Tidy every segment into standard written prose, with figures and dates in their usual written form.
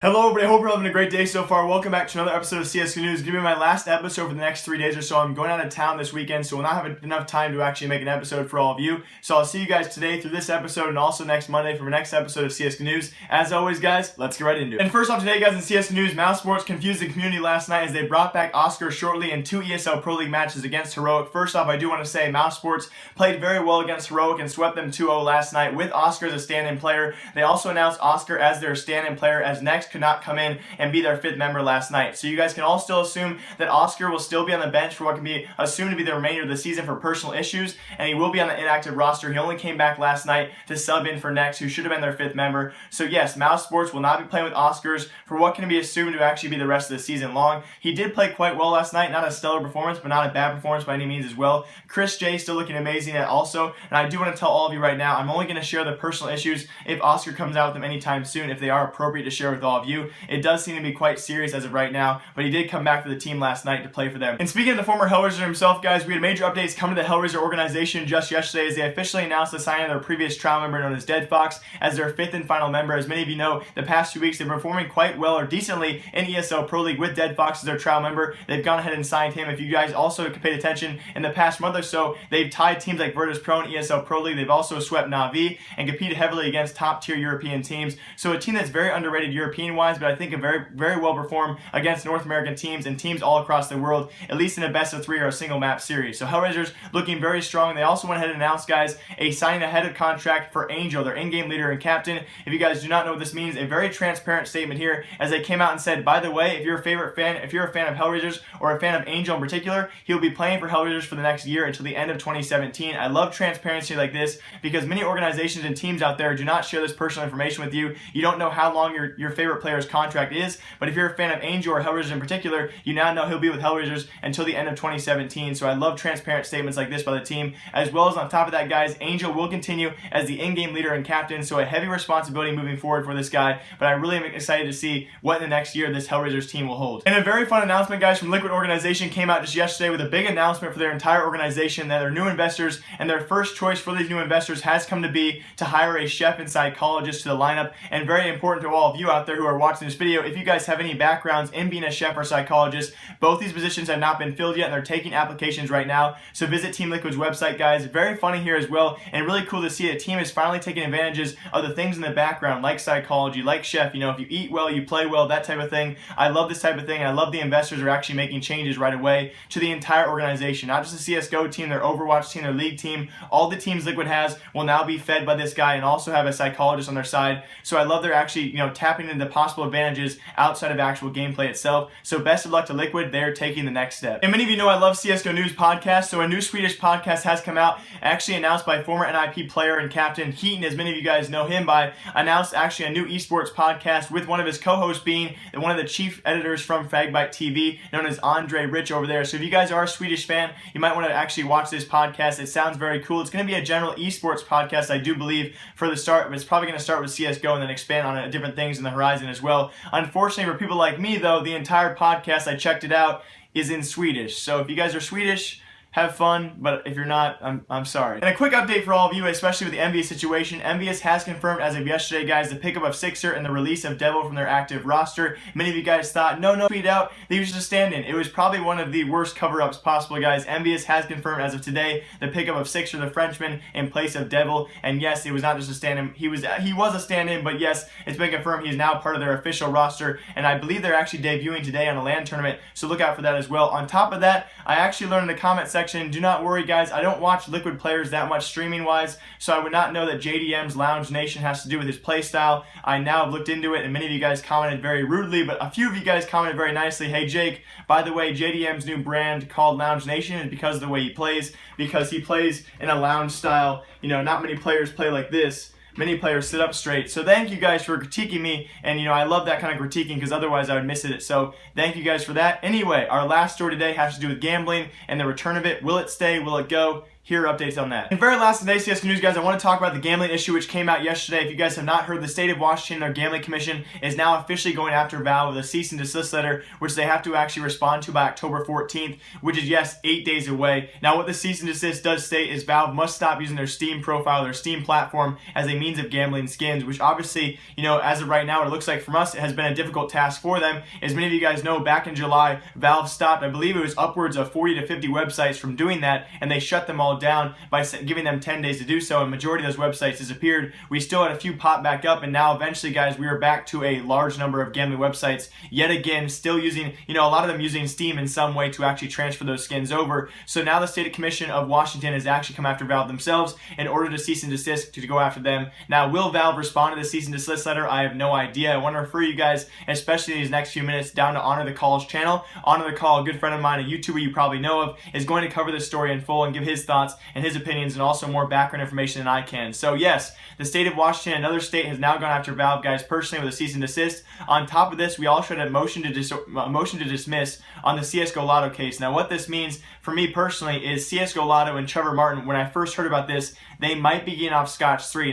Hello everybody, I hope you're having a great day so far. Welcome back to another episode of CSGO News. It's going to be my last episode for the next 3 days or so. I'm going out of town this weekend, so we'll not have enough time to actually make an episode for all of you. So I'll see you guys today through this episode and also next Monday for the next episode of CSGO News. As always guys, let's get right into it. And first off today guys in CSGO News, mousesports confused the community last night as they brought back Oskar shortly in 2 ESL Pro League matches against Heroic. First off, I do want to say mousesports played very well against Heroic and swept them 2-0 last night with Oskar as a stand-in player. They also announced Oskar as their stand-in player as Next could not come in and be their 5th member last night. So you guys can all still assume that Oskar will still be on the bench for what can be assumed to be the remainder of the season for personal issues, and he will be on the inactive roster. He only came back last night to sub in for Next, who should have been their 5th member. So yes, mousesports will not be playing with Oskars for what can be assumed to actually be the rest of the season long. He did play quite well last night, not a stellar performance, but not a bad performance by any means as well. Chris J still looking amazing also, and I do want to tell all of you right now, I'm only going to share the personal issues if Oskar comes out with them anytime soon, if they are appropriate to share with all of you. It does seem to be quite serious as of right now, but he did come back to the team last night to play for them. And speaking of the former HellRaiser himself, guys, we had major updates come to the HellRaiser organization just yesterday as they officially announced the signing of their previous trial member known as Dead Fox as their 5th and final member. As many of you know, the past 2 weeks they've been performing quite well or decently in ESL Pro League with Dead Fox as their trial member. They've gone ahead and signed him. If you guys also paid attention in the past month or so, they've tied teams like Virtus Pro and ESL Pro League. They've also swept Na'Vi and competed heavily against top tier European teams. So a team that's very underrated European wise, but I think a very well performed against North American teams and teams all across the world, at least in a best of 3 or a single map series. So HellRaisers looking very strong. They also went ahead and announced, guys, a signing ahead of contract for Angel, their in-game leader and captain. If you guys do not know what this means, a very transparent statement here as they came out and said, by the way, if you're a fan of HellRaisers or a fan of Angel in particular, he'll be playing for HellRaisers for the next year until the end of 2017. I love transparency like this because many organizations and teams out there do not share this personal information with you. You don't know how long your favorite player's contract is, but if you're a fan of Angel or HellRaisers in particular, you now know he'll be with HellRaisers until the end of 2017. So I love transparent statements like this by the team. As well as on top of that, guys, Angel will continue as the in-game leader and captain, so a heavy responsibility moving forward for this guy, but I really am excited to see what in the next year this HellRaisers team will hold. And a very fun announcement, guys, from Liquid Organization came out just yesterday with a big announcement for their entire organization that they're new investors, and their first choice for these new investors has come to be to hire a chef and psychologist to the lineup. And very important to all of you out there who are watching this video, if you guys have any backgrounds in being a chef or psychologist, both these positions have not been filled yet and they're taking applications right now. So visit Team Liquid's website, guys. Very funny here as well, and really cool to see a team is finally taking advantages of the things in the background like psychology, like chef. You know, if you eat well, you play well, that type of thing. I love this type of thing. I love the investors are actually making changes right away to the entire organization, not just the CSGO team, their Overwatch team, their League team. All the teams Liquid has will now be fed by this guy and also have a psychologist on their side. So I love they're actually, tapping into possible advantages outside of actual gameplay itself. So best of luck to Liquid. They're taking the next step. And many of you know I love CSGO News podcasts, so a new Swedish podcast has come out, actually announced by former NIP player and captain Heaton, as many of you guys know him by, announced actually a new eSports podcast with one of his co-hosts being one of the chief editors from Fragbite TV, known as Andre Rich over there. So if you guys are a Swedish fan, you might want to actually watch this podcast. It sounds very cool. It's going to be a general eSports podcast, I do believe, for the start, but it's probably going to start with CSGO and then expand on different things in the horizon as well. Unfortunately for people like me though, the entire podcast, I checked it out, is in Swedish. So if you guys are Swedish, have fun, but if you're not, I'm sorry. And a quick update for all of you, especially with the Envyus situation. Envyus has confirmed as of yesterday, guys, the pickup of Sixer and the release of Devil from their active roster. Many of you guys thought, no, tweet out, they was just a stand-in. It was probably one of the worst cover-ups possible, guys. Envyus has confirmed as of today the pickup of Sixer, the Frenchman, in place of Devil. And yes, it was not just a stand-in. He was a stand-in, but yes, it's been confirmed he's now part of their official roster. And I believe they're actually debuting today on a LAN tournament, so look out for that as well. On top of that, I actually learned in the comment section, do not worry guys, I don't watch Liquid players that much streaming wise, so I would not know that JDM's Lounge Nation has to do with his playstyle. I now have looked into it, and many of you guys commented very rudely, but a few of you guys commented very nicely. Hey Jake, by the way, JDM's new brand called Lounge Nation is because of the way he plays, because he plays in a lounge style. Not many players play like this. Many players sit up straight. So thank you guys for critiquing me, and I love that kind of critiquing because otherwise I would miss it. So thank you guys for that. Anyway, our last story today has to do with gambling and the return of it. Will it stay? Will it go? here are updates on that. And very last today, CSGO News, guys, I want to talk about the gambling issue which came out yesterday. If you guys have not heard, the state of Washington, their gambling commission, is now officially going after Valve with a cease and desist letter, which they have to actually respond to by October 14th, which is, yes, 8 days away. Now, what the cease and desist does state is Valve must stop using their Steam profile, their Steam platform, as a means of gambling skins, which obviously, as of right now, it looks like from us, it has been a difficult task for them. As many of you guys know, back in July, Valve stopped, I believe it was upwards of 40 to 50 websites from doing that, and they shut them all down by giving them 10 days to do so, and majority of those websites disappeared. We still had a few pop back up, and now eventually, guys, we are back to a large number of gambling websites, yet again, still using, a lot of them using Steam in some way to actually transfer those skins over. So now the State Commission of Washington has actually come after Valve themselves in order to cease and desist, to go after them. Now, will Valve respond to the cease and desist letter? I have no idea. I want to refer you guys, especially in these next few minutes, down to Honor the Call's channel. Honor the Call, a good friend of mine, a YouTuber you probably know of, is going to cover this story in full and give his thoughts and his opinions and also more background information than I can. So yes, the state of Washington, another state, has now gone after Valve, guys, personally with a cease and desist. On top of this, we also had a motion to dismiss on the CSGO Lotto case. Now, what this means for me personally is CSGO Lotto and Trevor Martin, when I first heard about this, they might be getting off scotch-free.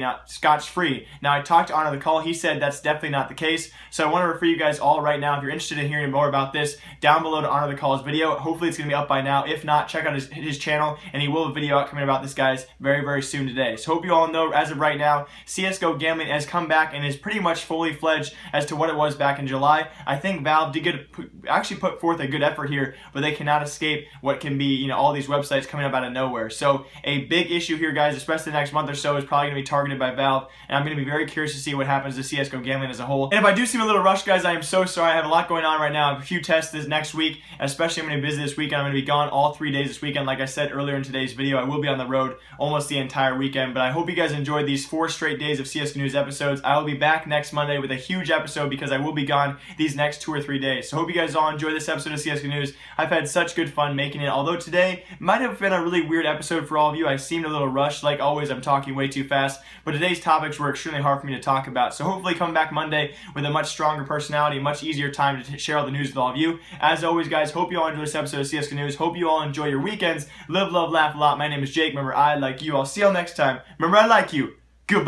Now, I talked to Honor the Call. He said that's definitely not the case. So I want to refer you guys all right now, if you're interested in hearing more about this, down below to Honor the Call's video. Hopefully it's going to be up by now. If not, check out his channel, and he will have a video out coming about this, guys, very, very soon today. So hope you all know, as of right now, CSGO gambling has come back and is pretty much fully fledged as to what it was back in July. I think Valve did actually put forth a good effort here, but they cannot escape what can be, all these websites coming up out of nowhere. So a big issue here, guys, especially the next month or so, is probably going to be targeted by Valve, and I'm going to be very curious to see what happens to CSGO gambling as a whole. And if I do seem a little rushed, guys, I am so sorry. I have a lot going on right now. I have a few tests this next week, especially I'm going to be busy this weekend. I'm going to be gone all 3 days this weekend. Like I said earlier in today's video, I will be on the road almost the entire weekend, but I hope you guys enjoyed these 4 straight days of CSGO News episodes. I will be back next Monday with a huge episode because I will be gone these next 2 or 3 days. So hope you guys all enjoy this episode of CSGO News. I've had such good fun making it, although today might have been a really weird episode for all of you. I seemed a little rushed. Like always, I'm talking way too fast, but today's topics were extremely hard for me to talk about. So hopefully come back Monday with a much stronger personality, much easier time to share all the news with all of you. As always, guys, hope you all enjoy this episode of CSGO News. Hope you all enjoy your weekends. Live, love, laugh a lot. My name is Jake. Remember, I like you. I'll see y'all next time. Remember, I like you. Goodbye.